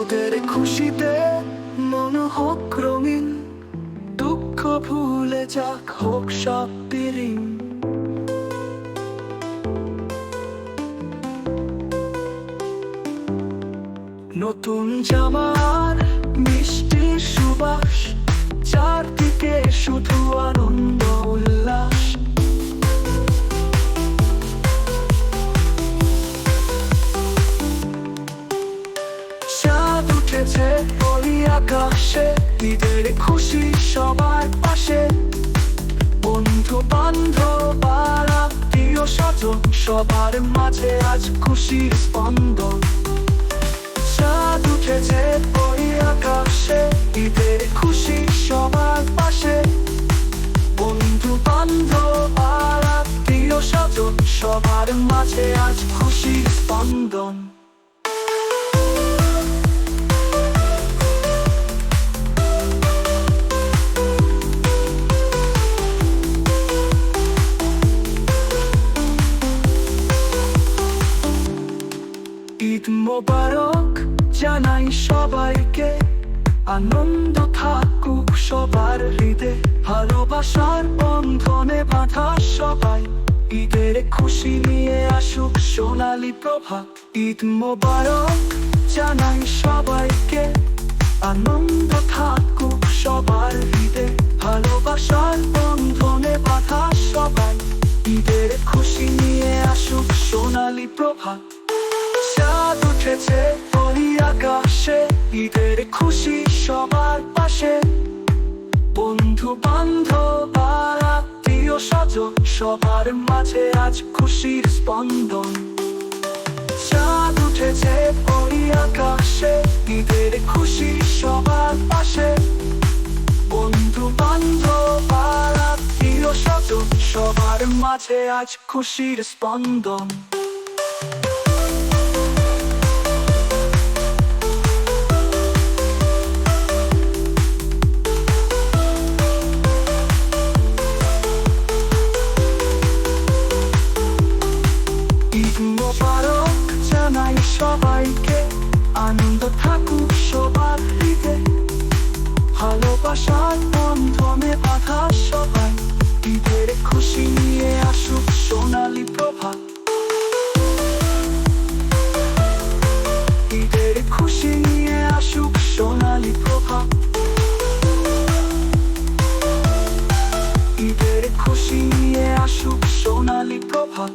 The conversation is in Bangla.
তোদের খুশিতে মন হোক রঙিন, দুঃখ ভুলে যাক হোক সব বিলীন। নতুন জামার মিষ্টি সুবাস, চারদিকে শুধু আনন্দ উল্লাস। চাঁদ উঠেছে ওই আকাশে, ঈদের খুশি সবার পাশে। বন্ধু বান্ধব আর আত্মীয় স্বজন, সবার মাঝে আজ খুশির স্পন্দন। চাঁদ উঠেছে ওই আকাশে, ঈদের খুশি সবার পাশে। বন্ধু বান্ধব আর আত্মীয় স্বজন, সবার মাঝে আজ খুশির স্পন্দন। ঈদ মোবারক জানাই সবাইকে, আনন্দ থাকুক সবার হৃদে। ভালোবাসার বন্ধনে বাঁধা সবাই, ঈদের খুশি নিয়ে আসুক সোনালী প্রভাত। ঈদ মোবারক জানাই সবাইকে, আনন্দ থাকুক সবার হৃদে। ভালোবাসার বন্ধনে বাঁধা সবাই, ঈদের খুশি নিয়ে আসুক সোনালী প্রভাত। চাঁদ উঠেছে ওই আকাশে, ঈদের খুশি সবার পাশে। বন্ধু বান্ধব আর আত্মীয় স্বজন, সবার মাঝে আজ খুশির স্পন্দন। চাঁদ উঠেছে ওই আকাশে, ঈদের খুশি সবার পাশে। বন্ধু বান্ধব আর আত্মীয় স্বজন, সবার মাঝে আজ খুশির স্পন্দন। ঈদ মোবারক জানাই সবাইকে, আনন্দ থাকুক সবার হৃদে। ভালোবাসার বন্ধনে বাঁধা সবাই, ঈদের খুশি নিয়ে আসুক সোনালী প্রভাত। ঈদের খুশি নিয়ে আসুক সোনালী প্রভাত। ঈদের খুশি নিয়ে আসুক সোনালী প্রভাত।